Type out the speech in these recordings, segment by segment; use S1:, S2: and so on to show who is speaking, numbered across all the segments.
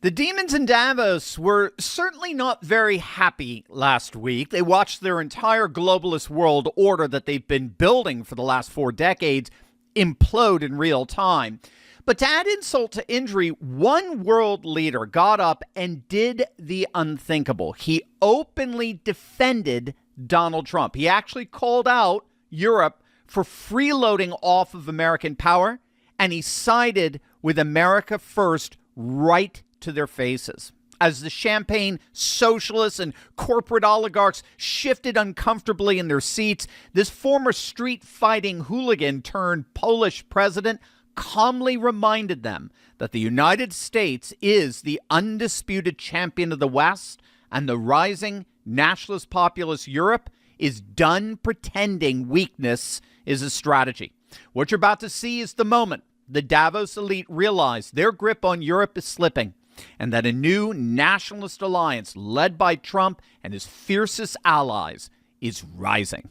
S1: The demons in Davos were certainly not very happy last week. They watched their entire globalist world order that they've been building for the last 4 decades implode in real time. But to add insult to injury, one world leader got up and did the unthinkable. He openly defended Donald Trump. He actually called out Europe for freeloading off of American power, and he sided with America first right to their faces. As the champagne socialists and corporate oligarchs shifted uncomfortably in their seats, this former street-fighting hooligan turned Polish president calmly reminded them that the United States is the undisputed champion of the West, and the rising nationalist populist Europe is done pretending weakness is a strategy. What you're about to see is the moment the Davos elite realize their grip on Europe is slipping, and that a new nationalist alliance led by Trump and his fiercest allies is rising.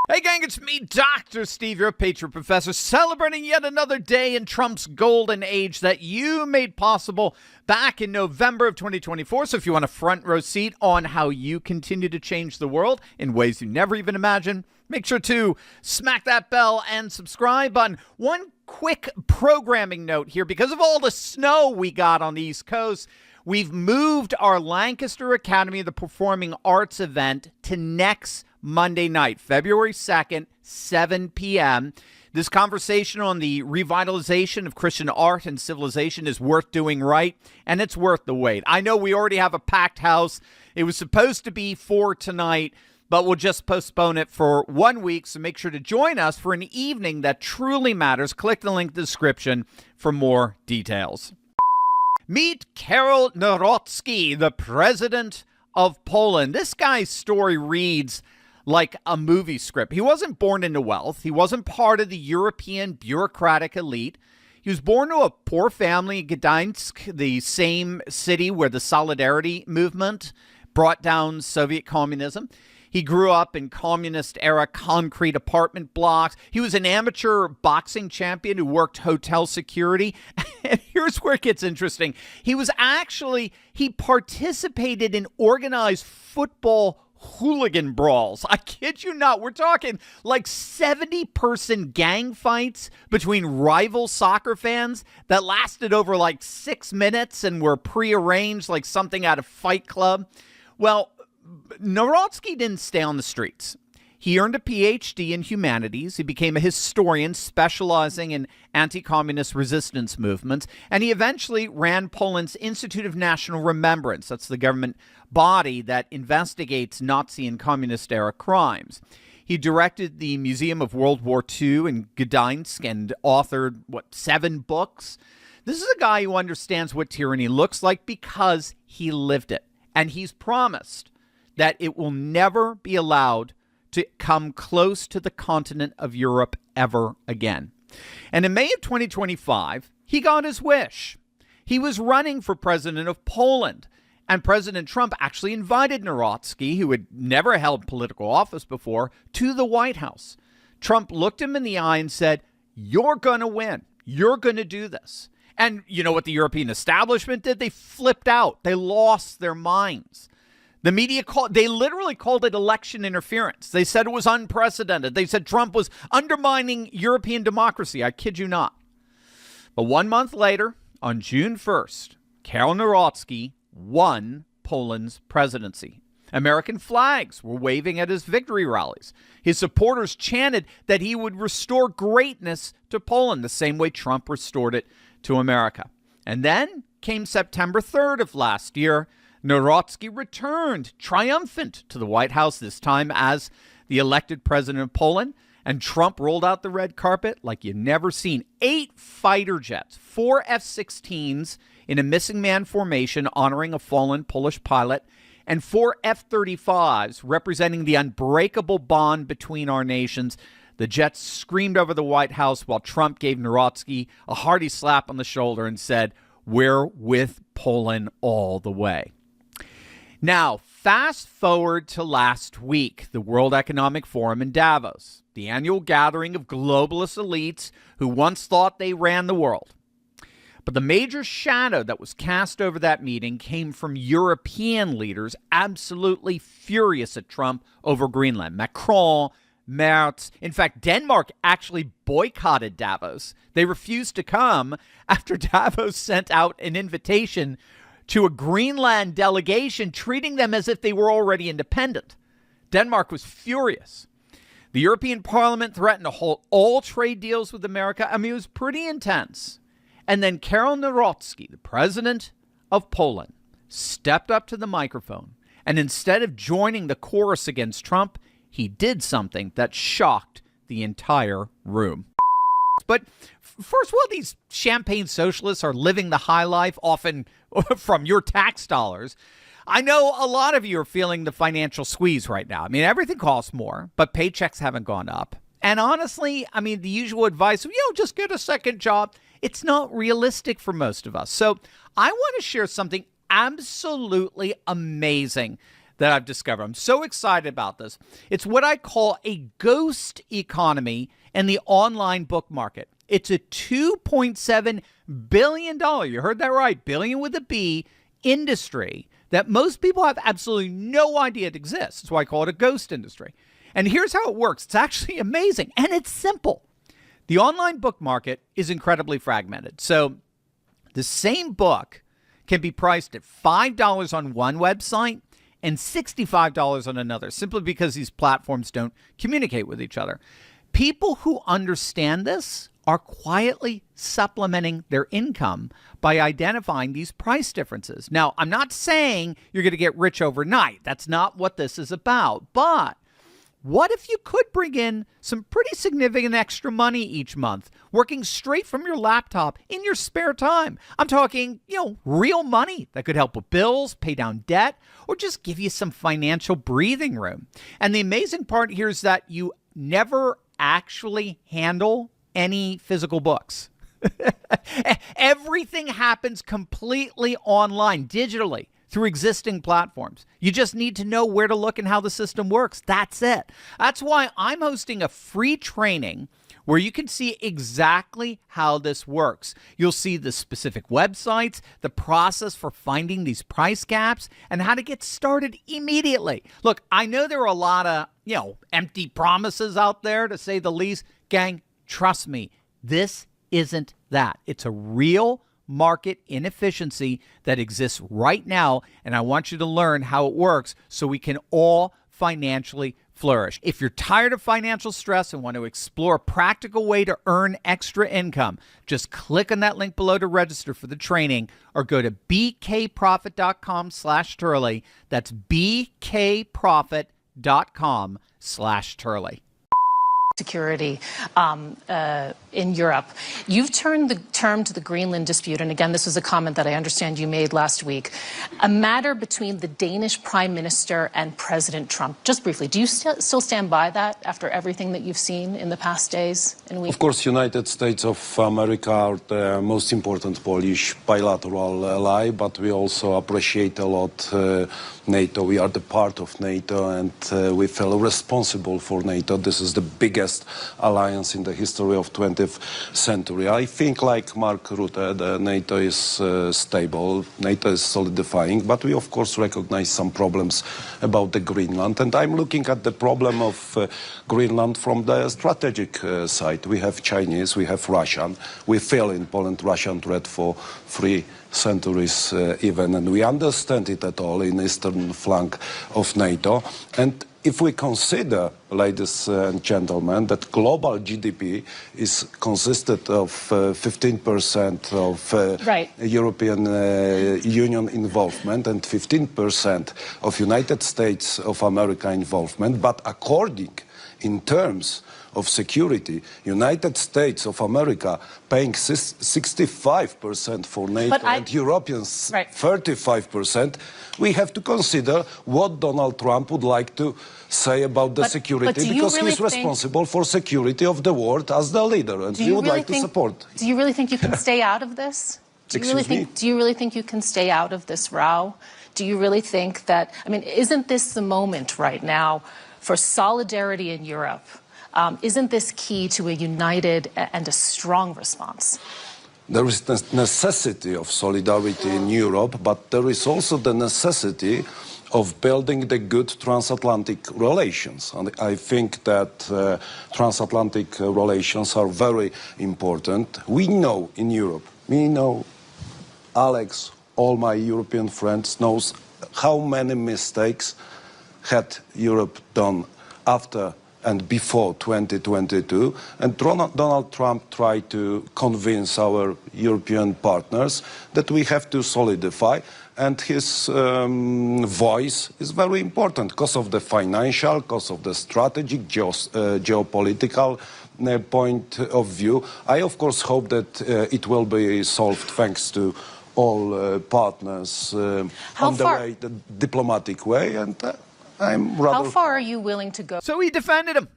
S1: Hey gang, it's me, Dr. Steve, your Patriot Professor, celebrating yet another day in Trump's golden age that you made possible back in November of 2024. So if you want a front row seat on how you continue to change the world in ways you never even imagined, make sure to smack that bell and subscribe button. One quick programming note here. Because of all the snow we got on the East Coast, we've moved our Lancaster Academy of the Performing Arts event to next Monday night, February 2nd, 7 p.m. This conversation on the revitalization of Christian art and civilization is worth doing right, and it's worth the wait. I know we already have a packed house. It was supposed to be for tonight, but we'll just postpone it for 1 week, so make sure to join us for an evening that truly matters. Click the link in the description for more details. Meet Karol Nawrocki, the president of Poland. This guy's story reads like a movie script. He wasn't born into wealth. He wasn't part of the European bureaucratic elite. He was born to a poor family in Gdańsk, the same city where the Solidarity movement brought down Soviet communism. He grew up in communist-era concrete apartment blocks. He was an amateur boxing champion who worked hotel security. And here's where it gets interesting. He participated in organized football hooligan brawls. I kid you not. We're talking like 70-person gang fights between rival soccer fans that lasted over like 6 minutes and were prearranged like something out of Fight Club. Well, Nawrocki didn't stay on the streets. He earned a PhD in humanities. He became a historian specializing in anti-communist resistance movements, and he eventually ran Poland's Institute of National Remembrance. That's the government body that investigates Nazi and communist-era crimes. He directed the Museum of World War II in Gdańsk and authored, 7 books? This is a guy who understands what tyranny looks like because he lived it, and he's promised that it will never be allowed to come close to the continent of Europe ever again. And in May of 2025, he got his wish. He was running for president of Poland, and President Trump actually invited Nawrocki, who had never held political office before, to the White House. Trump looked him in the eye and said, "You're going to win. You're going to do this." And you know what the European establishment did? They flipped out. They lost their minds. The media they literally called it election interference. They said it was unprecedented. They said Trump was undermining European democracy. I kid you not. But 1 month later, on June 1st, Karol Nawrocki won Poland's presidency. American flags were waving at his victory rallies. His supporters chanted that he would restore greatness to Poland the same way Trump restored it to America. And then came September 3rd of last year. Nawrocki returned triumphant to the White House, this time as the elected president of Poland, and Trump rolled out the red carpet like you've never seen. 8 fighter jets, 4 F-16s in a missing man formation honoring a fallen Polish pilot, and 4 F-35s representing the unbreakable bond between our nations. The jets screamed over the White House while Trump gave Nawrocki a hearty slap on the shoulder and said, "We're with Poland all the way." Now, fast forward to last week, the World Economic Forum in Davos, the annual gathering of globalist elites who once thought they ran the world. But the major shadow that was cast over that meeting came from European leaders absolutely furious at Trump over Greenland. Macron, Merz. In fact, Denmark actually boycotted Davos. They refused to come after Davos sent out an invitation to a Greenland delegation, treating them as if they were already independent. Denmark was furious. The European Parliament threatened to halt all trade deals with America. I mean, it was pretty intense. And then Karol Nawrocki, the president of Poland, stepped up to the microphone. And instead of joining the chorus against Trump, he did something that shocked the entire room. But first of all, these champagne socialists are living the high life, often from your tax dollars. I know a lot of you are feeling the financial squeeze right now. I mean, everything costs more, but paychecks haven't gone up. And honestly, I mean, the usual advice, just get a second job. It's not realistic for most of us. So I want to share something absolutely amazing that I've discovered. I'm so excited about this. It's what I call a ghost economy in the online book market. It's a $2.7 billion, you heard that right, billion with a B, industry that most people have absolutely no idea it exists. That's why I call it a ghost industry. And here's how it works. It's actually amazing, and it's simple. The online book market is incredibly fragmented. So the same book can be priced at $5 on one website and $65 on another, simply because these platforms don't communicate with each other. People who understand this are quietly supplementing their income by identifying these price differences. Now, I'm not saying you're going to get rich overnight. That's not what this is about. But what if you could bring in some pretty significant extra money each month, working straight from your laptop in your spare time? I'm talking, real money that could help with bills, pay down debt, or just give you some financial breathing room. And the amazing part here is that you never actually handle any physical books. Everything happens completely online, digitally, through existing platforms. You just need to know where to look and how the system works. That's it. That's why I'm hosting a free training where you can see exactly how this works. You'll see the specific websites, the process for finding these price gaps, and how to get started immediately. Look, I know there are a lot of, empty promises out there, to say the least. Gang, trust me, this isn't that. It's a real market inefficiency that exists right now, and I want you to learn how it works so we can all financially flourish. If you're tired of financial stress and want to explore a practical way to earn extra income, just click on that link below to register for the training, or go to bkprofit.com/Turley. That's bkprofit.com/Turley.
S2: Security in Europe. You've turned the term to the Greenland dispute, and again, this was a comment that I understand you made last week, a matter between the Danish Prime Minister and President Trump. Just briefly, do you still stand by that after everything that you've seen in the past days and weeks?
S3: Of course, United States of America are the most important Polish bilateral ally, but we also appreciate a lot NATO. We are the part of NATO, and we feel responsible for NATO. This is the biggest alliance in the history of 20th century. I think, like Mark Rutte, the NATO is stable, NATO is solidifying, but we of course recognize some problems about the Greenland. And I'm looking at the problem of Greenland from the strategic side. We have Chinese, we have Russian. We feel in Poland Russian threat for 3 centuries even, and we understand it at all in eastern flank of NATO. And if we consider, ladies and gentlemen, that global GDP is consisted of 15% of European Union involvement and 15% of United States of America involvement, but according in terms of security, United States of America paying 65% for NATO and Europeans 35%, we have to consider what Donald Trump would like to say about the security, because he's responsible for security of the world as the leader, and we would like to support.
S2: Do you really think you can stay out of this? Do you really think you can stay out of this row? Do you really think that, isn't this the moment right now for solidarity in Europe? Isn't this key to a united and a strong response?
S3: There is the necessity of solidarity in Europe, but there is also the necessity of building the good transatlantic relations. And I think that transatlantic relations are very important. We know in Europe, Alex, all my European friends knows how many mistakes had Europe done after and before 2022, and Donald Trump tried to convince our European partners that we have to solidify, and his voice is very important because of the financial, because of the strategic, geopolitical point of view. I, of course, hope that it will be solved thanks to all partners on the diplomatic way, and
S2: How far are you willing to go?
S1: So he defended him.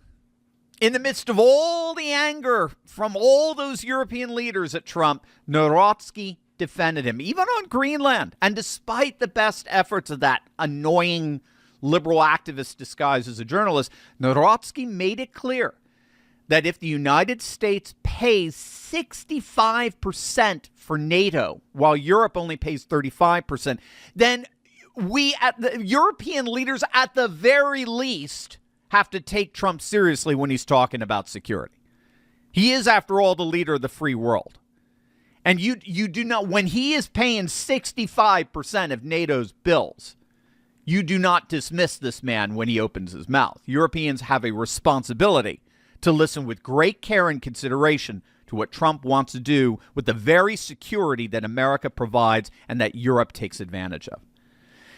S1: In the midst of all the anger from all those European leaders at Trump, Nawrocki defended him, even on Greenland. And despite the best efforts of that annoying liberal activist disguised as a journalist, Nawrocki made it clear that if the United States pays 65% for NATO, while Europe only pays 35%, then we, at the European leaders, at the very least, have to take Trump seriously when he's talking about security. He is, after all, the leader of the free world. And you do not, when he is paying 65% of NATO's bills, you do not dismiss this man when he opens his mouth. Europeans have a responsibility to listen with great care and consideration to what Trump wants to do with the very security that America provides and that Europe takes advantage of.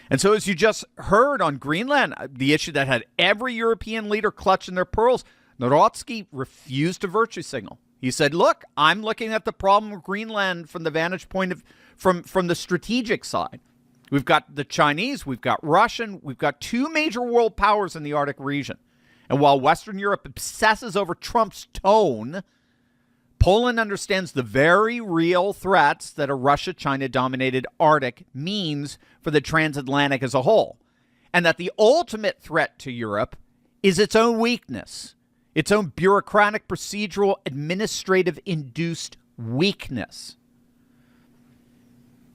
S1: And so, as you just heard on Greenland, the issue that had every European leader clutching their pearls, Nawrocki refused to virtue signal. He said, look, I'm looking at the problem of Greenland from the vantage point of from the strategic side. We've got the Chinese, we've got Russian, we've got two major world powers in the Arctic region. And while Western Europe obsesses over Trump's tone, Poland understands the very real threats that a Russia-China-dominated Arctic means for the transatlantic as a whole, and that the ultimate threat to Europe is its own weakness, its own bureaucratic, procedural, administrative-induced weakness.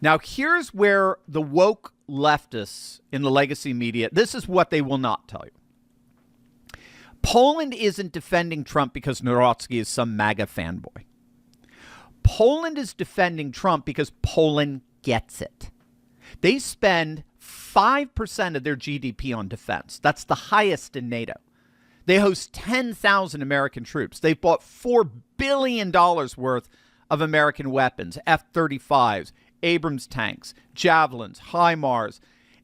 S1: Now, here's where the woke leftists in the legacy media, this is what they will not tell you. Poland isn't defending Trump because Nawrocki is some MAGA fanboy. Poland is defending Trump because Poland gets it. They spend 5% of their GDP on defense. That's the highest in NATO. They host 10,000 American troops. They've bought $4 billion worth of American weapons, F-35s, Abrams tanks, Javelins, HIMARS.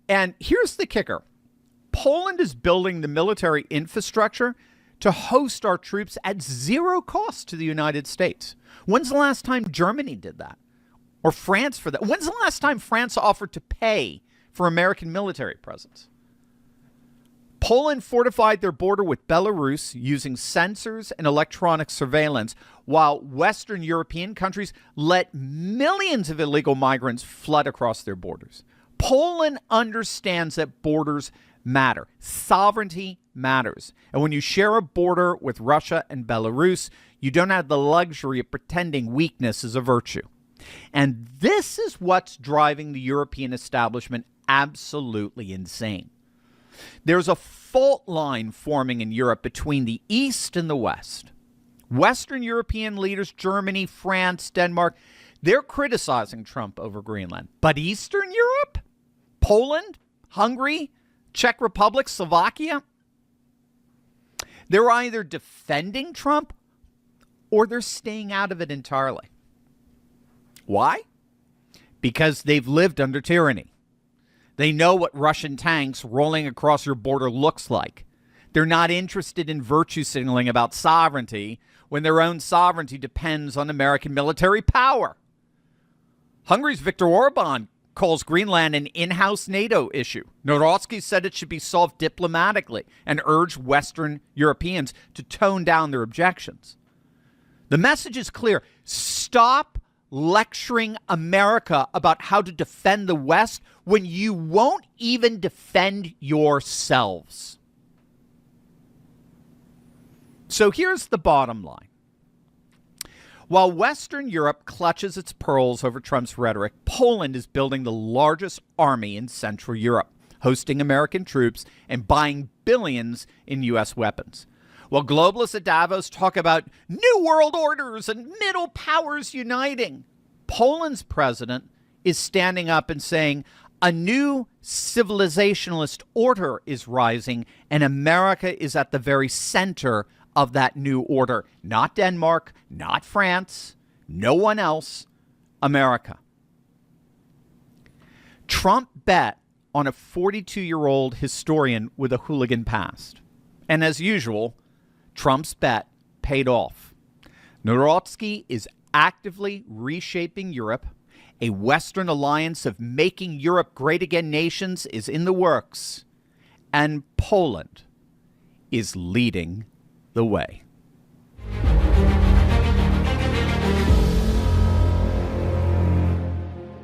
S1: And here's the kicker. Poland is building the military infrastructure to host our troops at zero cost to the United States. When's the last time Germany did that? Or France for that? When's the last time France offered to pay for American military presence? Poland fortified their border with Belarus using sensors and electronic surveillance, while Western European countries let millions of illegal migrants flood across their borders. Poland understands that borders matter. Sovereignty matters. And when you share a border with Russia and Belarus, you don't have the luxury of pretending weakness is a virtue. And this is what's driving the European establishment absolutely insane. There's a fault line forming in Europe between the East and the West. Western European leaders, Germany, France, Denmark, they're criticizing Trump over Greenland. But Eastern Europe, Poland, Hungary, Czech Republic, Slovakia, they're either defending Trump or they're staying out of it entirely. Why? Because they've lived under tyranny. They know what Russian tanks rolling across your border looks like. They're not interested in virtue signaling about sovereignty when their own sovereignty depends on American military power. Hungary's Viktor Orban calls Greenland an in-house NATO issue. Nawrocki said it should be solved diplomatically and urged Western Europeans to tone down their objections. The message is clear. Stop lecturing America about how to defend the West when you won't even defend yourselves. So here's the bottom line. While Western Europe clutches its pearls over Trump's rhetoric, Poland is building the largest army in Central Europe, hosting American troops and buying billions in U.S. weapons. While globalists at Davos talk about new world orders and middle powers uniting, Poland's president is standing up and saying a new civilizationalist order is rising, and America is at the very center of that new order. Not Denmark, not France, no one else, America. Trump bet on a 42-year-old historian with a hooligan past. And as usual, Trump's bet paid off. Narodsky is actively reshaping Europe. A Western alliance of making Europe great again nations is in the works. And Poland is leading the way.